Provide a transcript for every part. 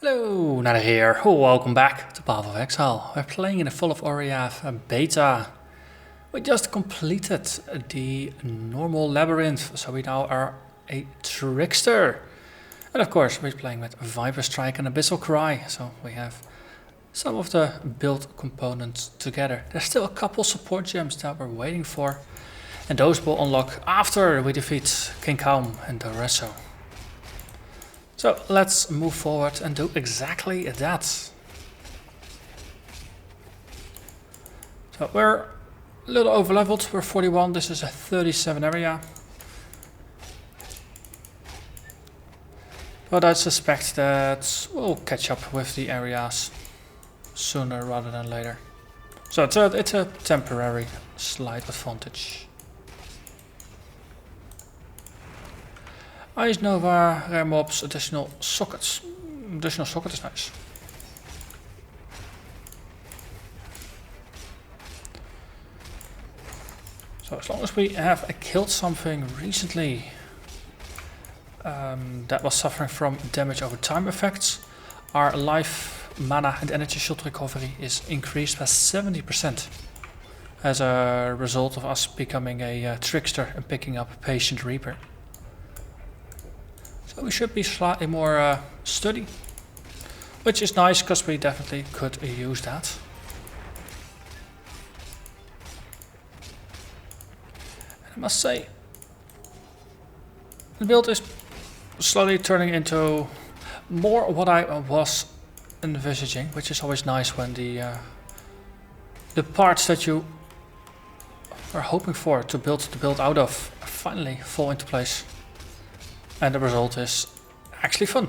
Hello, Narnach here. Welcome back to Path of Exile. We're playing in the Fall of Oriath beta. We just completed the normal labyrinth, so we now are a trickster. And of course, we're playing with Viper Strike and Abyssal Cry, so we have some of the build components together. There's still a couple support gems that we're waiting for, and those will unlock after we defeat King Kaom and Daresso. So let's move forward and do exactly that. So we're a little over leveled, we're 41, this is a 37 area. But I suspect that we'll catch up with the areas sooner rather than later. So it's a temporary slight advantage. Ice Nova, rare mobs, additional sockets. Additional socket is nice. So as long as we have killed something recently that was suffering from damage over time effects, our life, mana and energy shield recovery is increased by 70% as a result of us becoming a trickster and picking up Patient Reaper. So we should be slightly more sturdy, which is nice because we definitely could use that. And I must say, the build is slowly turning into more what I was envisaging, which is always nice when the parts that you are hoping for to build the build out of finally fall into place. And the result is actually fun,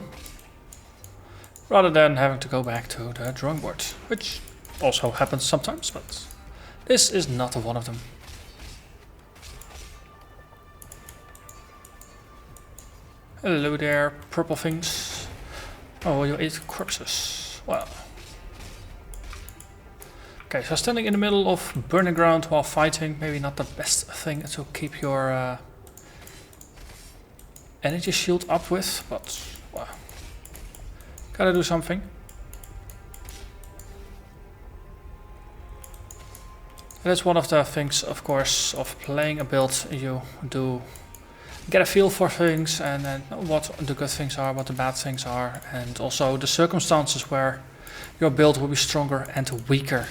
rather than having to go back to the drawing board, which also happens sometimes, but this is not one of them. Hello there, purple things. Oh, you ate corpses. Well. Okay, so standing in the middle of burning ground while fighting, maybe not the best thing to keep your energy shield up with, but well, gotta do something. That's one of the things, of course, of playing a build. You do get a feel for things and then what the good things are, what the bad things are, and also the circumstances where your build will be stronger and weaker.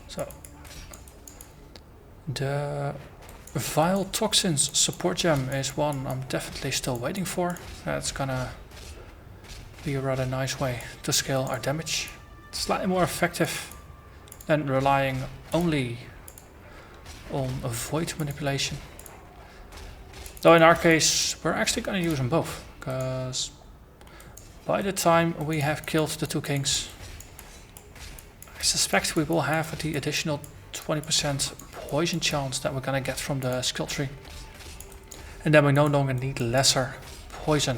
So, the Vile Toxins support gem is one I'm definitely still waiting for. That's gonna be a rather nice way to scale our damage. It's slightly more effective than relying only on a void manipulation. Though in our case, we're actually gonna use them both, because by the time we have killed the two kings, I suspect we will have the additional 20% poison chance that we're gonna get from the skill tree. And then we no longer need lesser poison.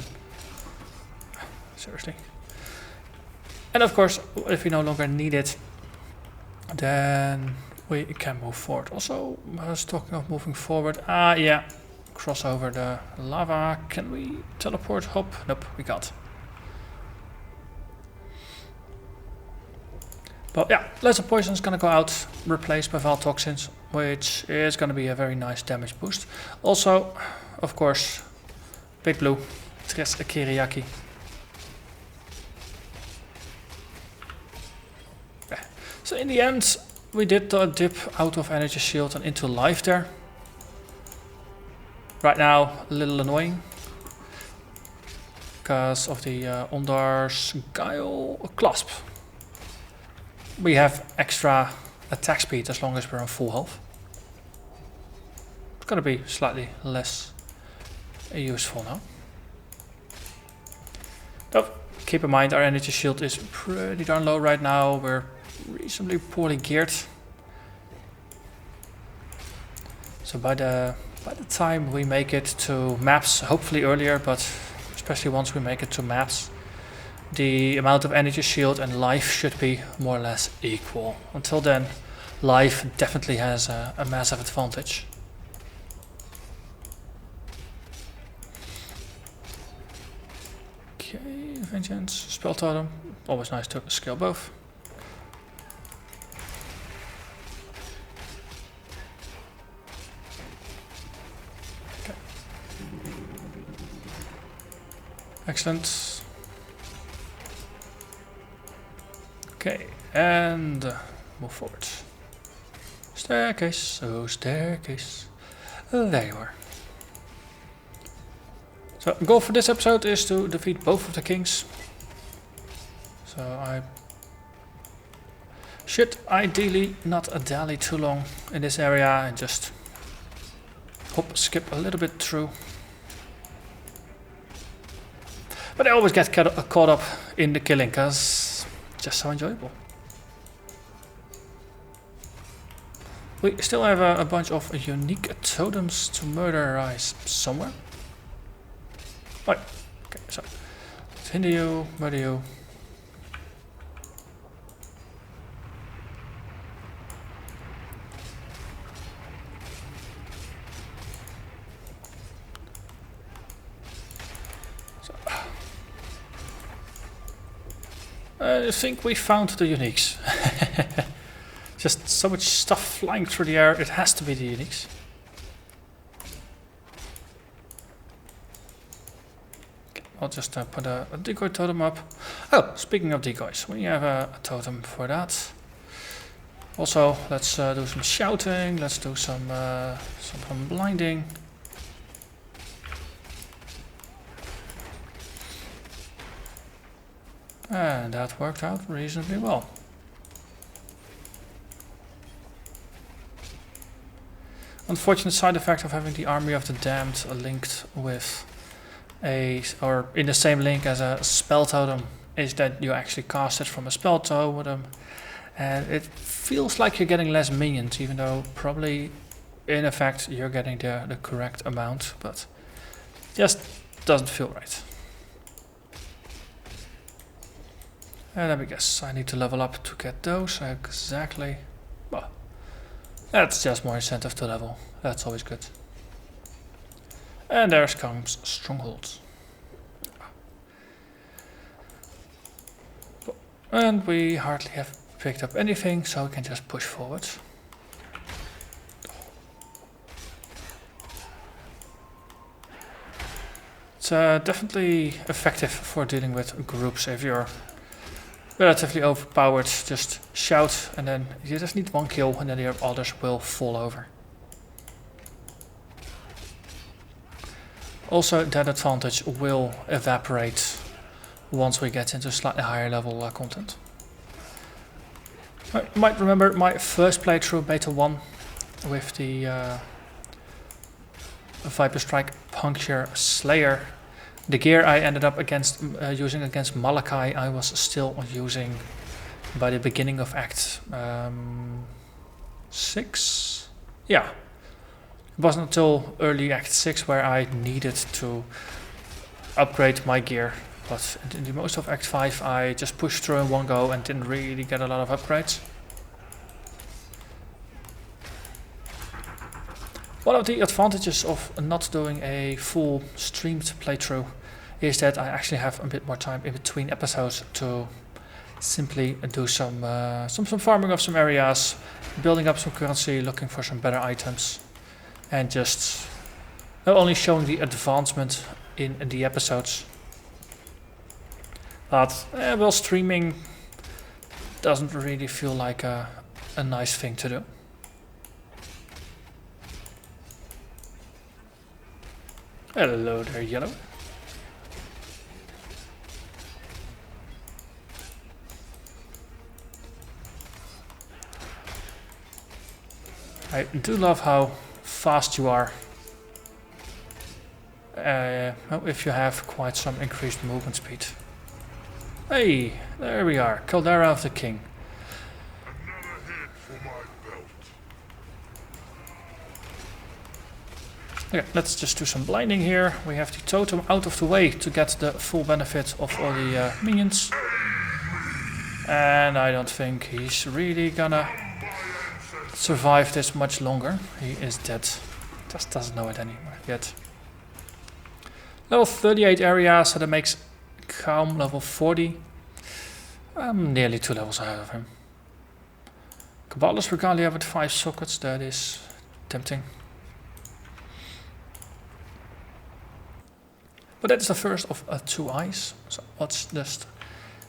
Seriously. And of course, if we no longer need it, then we can move forward. Also, I was talking of moving forward. Yeah, cross over the lava. Can we teleport? Hop? Nope, we can't. But yeah, lesser poison is gonna go out, replaced by Vile Toxins, which is gonna be a very nice damage boost. Also, of course, Big Blue, Tres Kiriaki. Yeah. So in the end, we did dip out of energy shield and into life there. Right now, a little annoying, because of the Ondar's Guile Clasp. We have extra attack speed as long as we're on full health. It's gonna be slightly less useful now. But keep in mind our energy shield is pretty darn low right now. We're reasonably poorly geared. So by the time we make it to maps, hopefully earlier, but especially once we make it to maps, the amount of energy shield and life should be more or less equal. Until then, life definitely has a massive advantage. Okay, Vengeance, Spell Totem. Always nice to scale both. Okay. Excellent. Okay, and move forward. Staircase, oh staircase. There you are. So, goal for this episode is to defeat both of the kings. So I should ideally not dally too long in this area and just hop, skip a little bit through. But I always get caught up in the killing because it's just so enjoyable. We still have a bunch of unique totems to murderize somewhere. Right, okay, so let's hinder you, murder you. So, I think we found the uniques. Just so much stuff flying through the air, it has to be the uniques. I'll just put a decoy totem up. Oh, speaking of decoys, we have a totem for that. Also, let's do some shouting. Let's do some blinding. And that worked out reasonably well. Unfortunate side effect of having the Army of the Damned linked with or in the same link as a spell totem is that you actually cast it from a spell totem, and it feels like you're getting less minions, even though probably in effect you're getting the correct amount, but just doesn't feel right. And let me guess, I need to level up to get those exactly. Well, that's just more incentive to level. That's always good. And there's Kaom's stronghold. And we hardly have picked up anything, so we can just push forward. It's definitely effective for dealing with groups. If you're relatively overpowered, just shout and then you just need one kill and then your others will fall over. Also, that advantage will evaporate once we get into slightly higher level content. You might remember my first playthrough, Beta 1, with the Viper Strike Puncture Slayer. The gear I ended up using against Malachi, I was still using by the beginning of Act 6? Yeah. It wasn't until early Act 6 where I needed to upgrade my gear, but in the most of Act 5 I just pushed through in one go and didn't really get a lot of upgrades. One of the advantages of not doing a full streamed playthrough is that I actually have a bit more time in between episodes to simply do some farming of some areas, building up some currency, looking for some better items. And just not only showing the advancement in the episodes, but well, streaming doesn't really feel like a nice thing to do. Hello there, yellow. I do love how fast you are if you have quite some increased movement speed. Hey, there we are, Caldera of the King. Another hit for my belt. Okay, let's just do some blinding here. We have the totem out of the way to get the full benefit of all the minions. And I don't think he's really gonna survive this much longer. He is dead. Just doesn't know it anymore yet. Level 38 area, so that makes Kaom level 40. I'm nearly 2 levels ahead of him. Cabalist Regalia with 5 sockets, that is tempting. But that's the first of 2 eyes. So let's just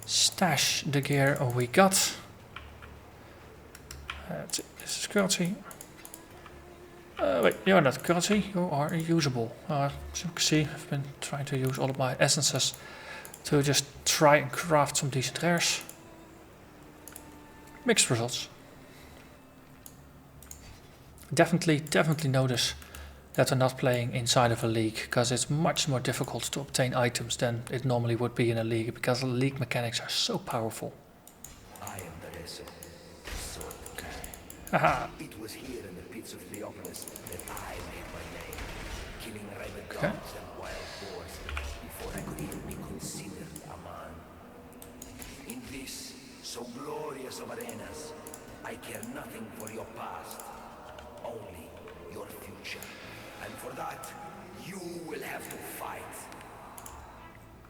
stash the gear we got. This is currency. Wait, you're not currency, you are usable. As you can see, I've been trying to use all of my essences to just try and craft some decent rares. Mixed results. Definitely notice that we're not playing inside of a league, because it's much more difficult to obtain items than it normally would be in a league, because the league mechanics are so powerful. I am Daresso, sword king. Haha. It was here in the pits of Leopolis that I made my name, killing rabid Okay. dogs and wild boars before I could even be considered a man. In this so glorious of arenas, I care nothing for your past, only your future. And for that, you will have to fight.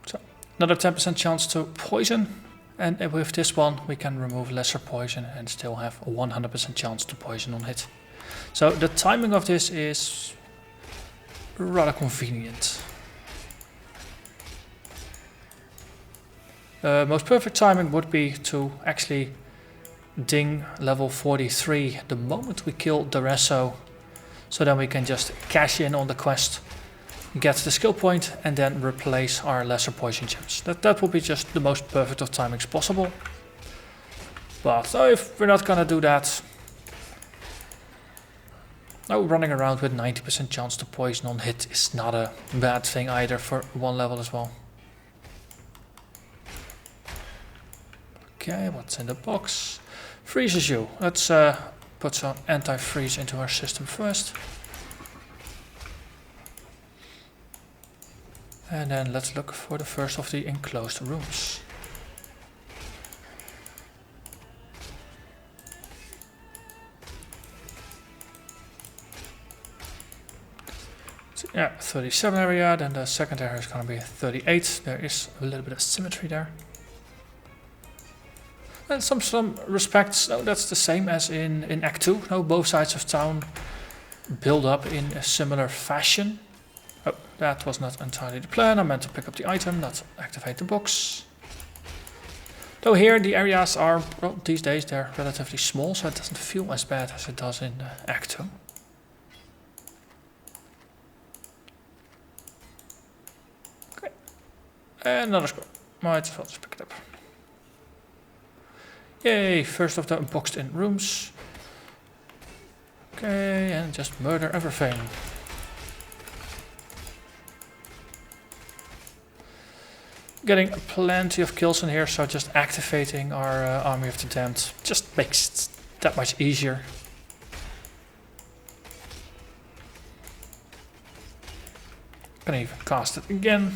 So another 10% chance to poison, and with this one we can remove lesser poison and still have a 100% chance to poison on hit. So the timing of this is rather convenient. Most perfect timing would be to actually ding level 43 the moment we kill Daresso, so then we can just cash in on the quest, get the skill point, and then replace our lesser poison gems. That would be just the most perfect of timings possible. But if we're not gonna do that, running around with 90% chance to poison on hit is not a bad thing either for 1 level as well. Okay, what's in the box? Freezes you. Let's put some anti-freeze into our system first. And then let's look for the first of the enclosed rooms. So, yeah, 37 area, then the second area is going to be 38. There is a little bit of symmetry there. And some respects, that's the same as in Act 2. Both sides of town build up in a similar fashion. Oh, that was not entirely the plan. I meant to pick up the item, not activate the box. Though here the areas are, well, these days they're relatively small, so it doesn't feel as bad as it does in Act 2. Okay, another score. Might as well just pick it up. Yay, first of the boxed in rooms. Okay, and just murder everything. Getting plenty of kills in here, so just activating our Army of the Damned just makes it that much easier. Can even cast it again.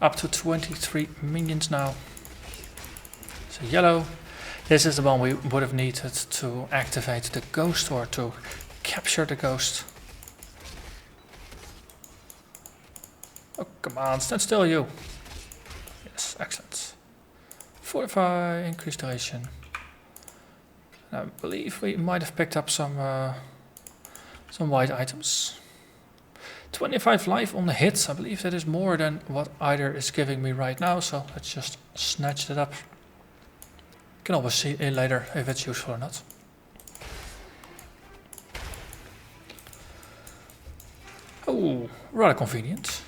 Up to 23 minions now. So yellow. This is the one we would have needed to activate the ghost, or to capture the ghost. Oh, come on, stand still, you. Yes, excellent. Fortify, increase duration. I believe we might have picked up some white items. 25 life on the hit. I believe that is more than what either is giving me right now, so let's just snatch that up. Can always see later if it's useful or not. Oh, rather convenient.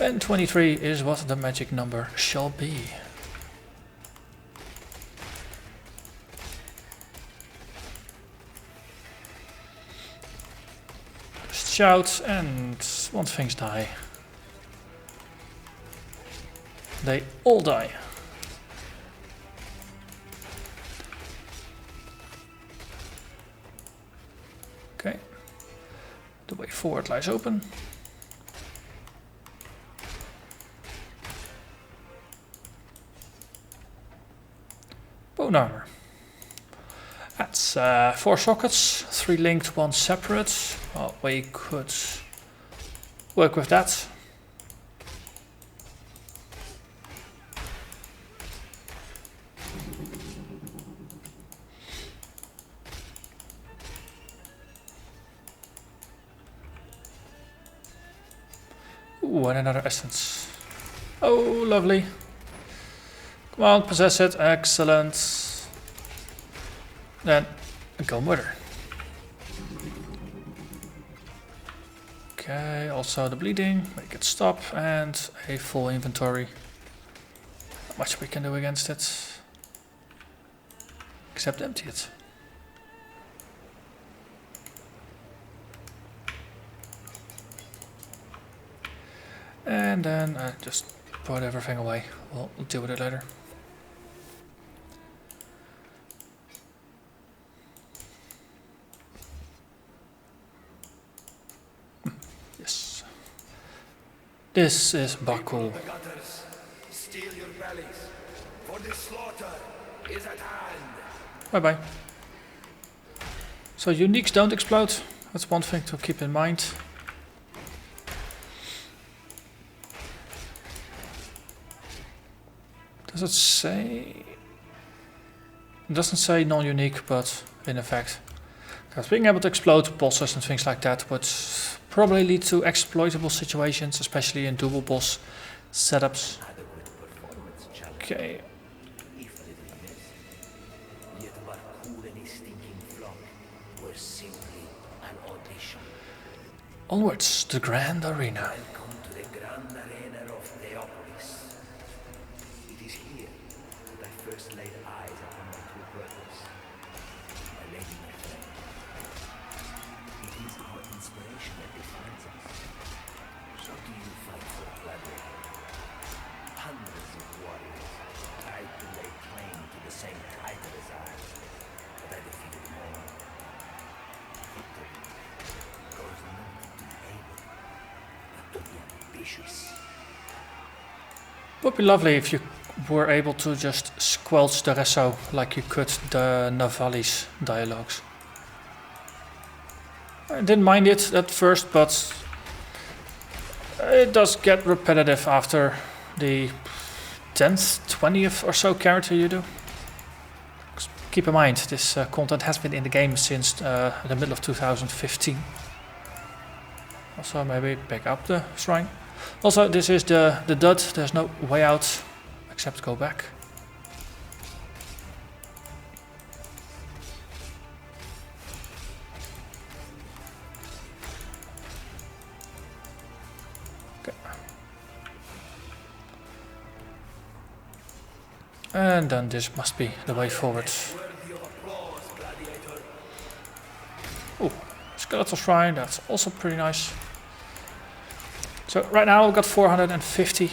And 23 is what the magic number shall be. Just shout, and once things die, they all die. Okay, the way forward lies open. Bone armor. That's 4 sockets, 3 linked, 1 separate. Well, we could work with that. Ooh, and another essence. Oh, lovely. Come on, possess it. Excellent. Then go murder. Okay, also the bleeding. Make it stop. And a full inventory. Not much we can do against it. Except empty it. And then just put everything away. We'll deal with it later. Yes. This is Bakul. Steal your bellies, for the slaughter is at hand. Bye bye. So uniques don't explode. That's one thing to keep in mind. Does it say? It doesn't say non-unique, but in effect. Because being able to explode bosses and things like that would probably lead to exploitable situations, especially in double boss setups. Okay. Onwards, the Grand Arena. Welcome to the Grand Arena of Theopolis. It is here that I first laid eyes upon my two brothers, my lady, my friend. It is our inspiration that defines us. So do you fight for blood? Hundreds of warriors tried to lay claim to the same title as I, but I defeated them all. Victory goes not to the able, but to the ambitious. Would be lovely if you were able to just squelch Daresso like you could the Navali's dialogues. I didn't mind it at first, but it does get repetitive after the 10th, 20th or so character you do. Keep in mind, this content has been in the game since the middle of 2015. Also, maybe pick up the shrine. Also, this is the dud. There's no way out except go back. Okay. And then this must be the way forward. Oh, skeletal shrine. That's also pretty nice. So right now I've got 450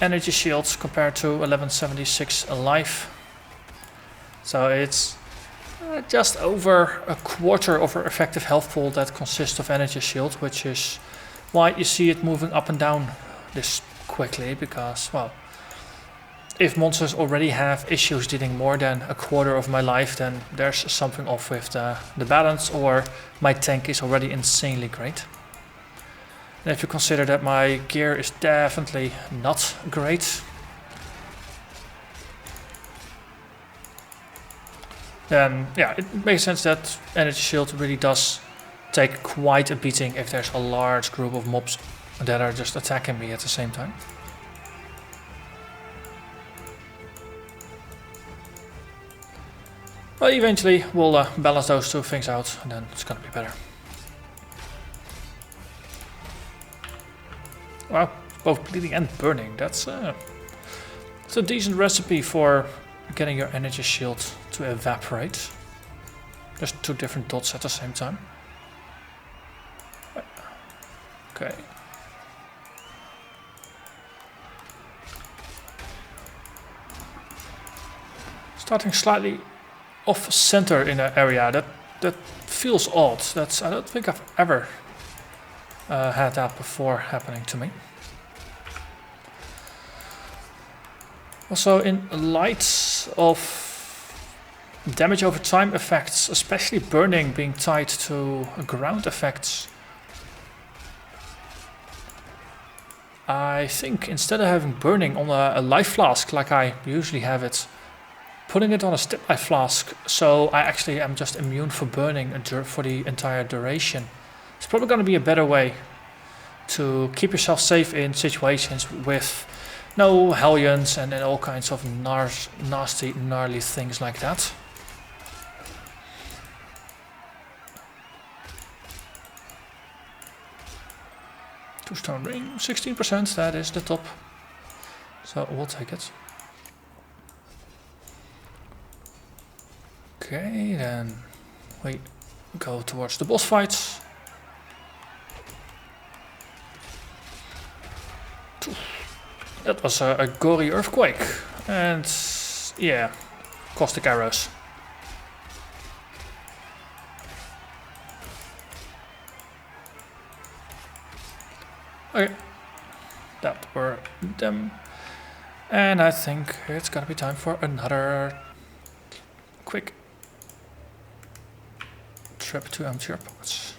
energy shields compared to 1176 alive. So it's just over a quarter of our effective health pool that consists of energy shield, which is why you see it moving up and down this quickly, because, well, if monsters already have issues dealing more than a quarter of my life, then there's something off with the balance, or my tank is already insanely great. And if you consider that my gear is definitely not great, then yeah, it makes sense that energy shield really does take quite a beating if there's a large group of mobs that are just attacking me at the same time. But eventually we'll balance those two things out and then it's gonna be better. Wow, both bleeding and burning. That's a decent recipe for getting your energy shield to evaporate. There's two different dots at the same time. Okay. Starting slightly off center in an area that feels odd. I don't think I've ever had that before happening to me. Also, in light of damage over time effects, especially burning being tied to ground effects. I think instead of having burning on a life flask like I usually have it, putting it on a step life flask, so I actually am just immune for burning for the entire duration. It's probably going to be a better way to keep yourself safe in situations with no hellions and all kinds of nasty, gnarly things like that. Two-stone ring, 16%, that is the top. So we'll take it. Okay, then we go towards the boss fights. That was a gory earthquake. And yeah, caustic arrows. Okay, that were them. And I think it's gonna be time for another quick trip to empty pots.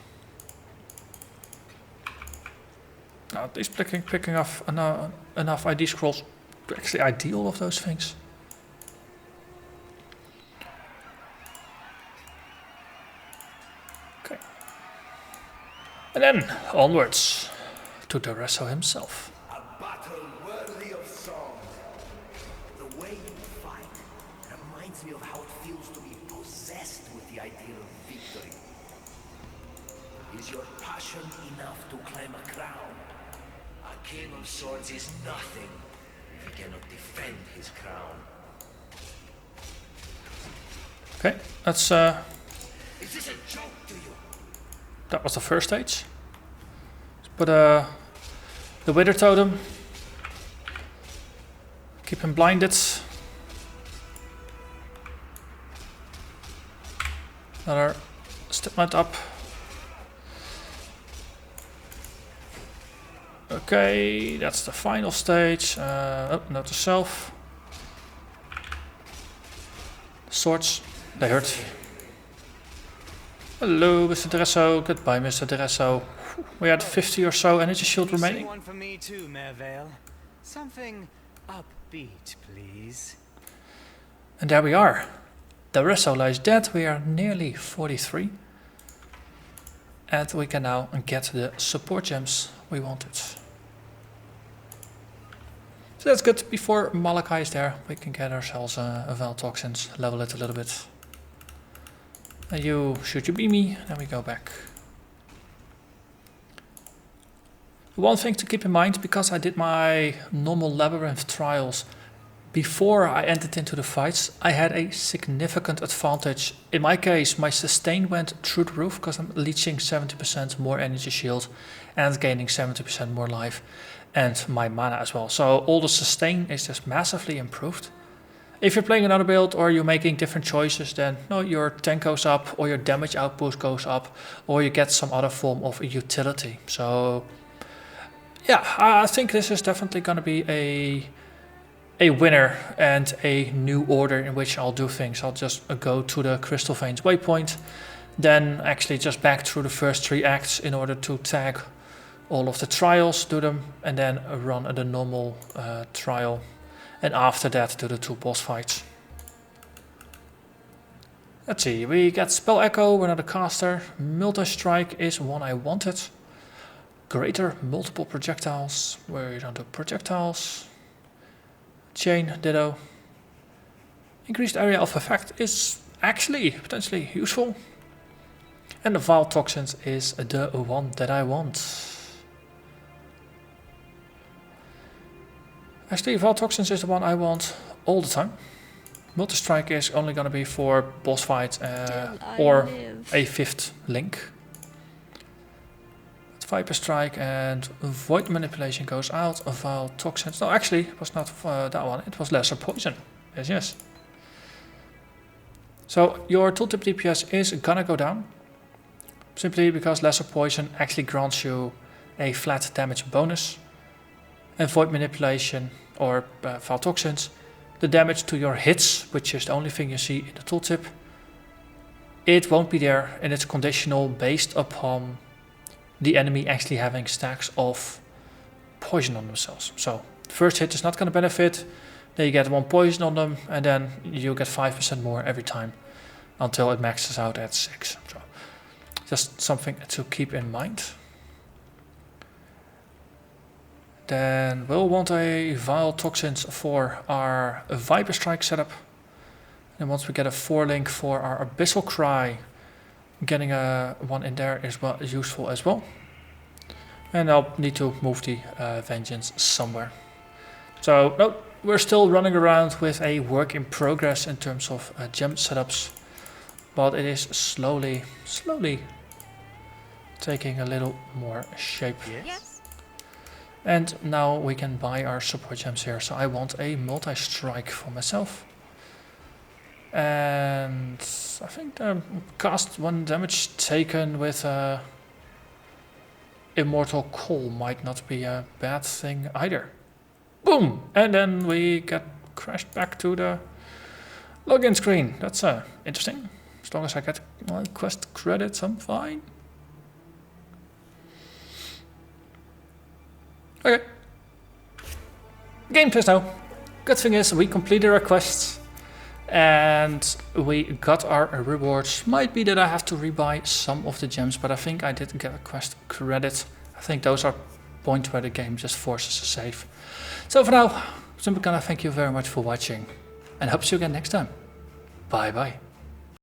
Now at least picking off enough ID scrolls to actually ID all of those things. Okay. And then onwards to Daresso himself. A battle worthy of song. The way you fight reminds me of how it feels to be possessed with the idea of victory. Is your passion enough to claim a crown? A king of swords is nothing if he cannot defend his crown. Okay, that's Is this a joke to you? that was the first stage. But the Wither Totem, keep him blinded. Another stepment up. Okay, that's the final stage. Oh, note to self. Swords, they hurt. Hello, Mr. Daresso. Goodbye, Mr. Daresso. We had 50 or so energy shield remaining. One for me too, Mervale. Something upbeat, please. And there we are. Daresso lies dead. We are nearly 43. And we can now get the support gems we wanted. So that's good. Before Malachi is there, we can get ourselves a Val Toxins, level it a little bit. And you, should you be me? Then we go back. One thing to keep in mind, because I did my normal labyrinth trials before I entered into the fights, I had a significant advantage. In my case, my sustain went through the roof because I'm leeching 70% more energy shield and gaining 70% more life, and my mana as well. So all the sustain is just massively improved. If you're playing another build or you're making different choices, then no, your tank goes up or your damage output goes up or you get some other form of utility. So yeah, I think this is definitely going to be a winner and a new order in which I'll do things. I'll just go to the Crystal Veins waypoint, then actually just back through the first 3 acts in order to tag all of the trials, do them, and then run the normal trial. And after that, do the 2 boss fights. Let's see, we got Spell Echo, we're not a caster. Multi-strike is one I wanted. Greater multiple projectiles, where you don't do projectiles. Chain, ditto. Increased area of effect is actually potentially useful. And the Vile Toxins is the one that I want. Actually, Vile Toxins is the one I want all the time. Multi-strike is only going to be for boss fights or a 5th link. Viper Strike and Void Manipulation goes out. Vile Toxins. No, actually, it was not that one. It was Lesser Poison. Yes, yes. So your tooltip DPS is gonna go down. Simply because Lesser Poison actually grants you a flat damage bonus. And Void Manipulation or Vile Toxins the damage to your hits, which is the only thing you see in the tooltip, it won't be there, and it's conditional based upon the enemy actually having stacks of poison on themselves. So first hit is not going to benefit, then you get 1 poison on them, and then you get 5% more every time until it maxes out at 6. So just something to keep in mind. Then we'll want a Vile Toxins for our Viper Strike setup. And once we get a 4-link for our Abyssal Cry, getting a one in there is useful as well. And I'll need to move the Vengeance somewhere. So no, we're still running around with a work in progress in terms of gem setups. But it is slowly taking a little more shape. Yes. And now we can buy our support gems here. So I want a multi-strike for myself. And I think cast 1 damage taken with Immortal Call might not be a bad thing either. Boom! And then we get crashed back to the login screen. That's interesting. As long as I get my quest credits, I'm fine. Okay. Game test now. Good thing is we completed our quests and we got our rewards. Might be that I have to rebuy some of the gems, but I think I did get a quest credit. I think those are points where the game just forces a save. So for now, simply gonna thank you very much for watching and hope to see you again next time. Bye bye.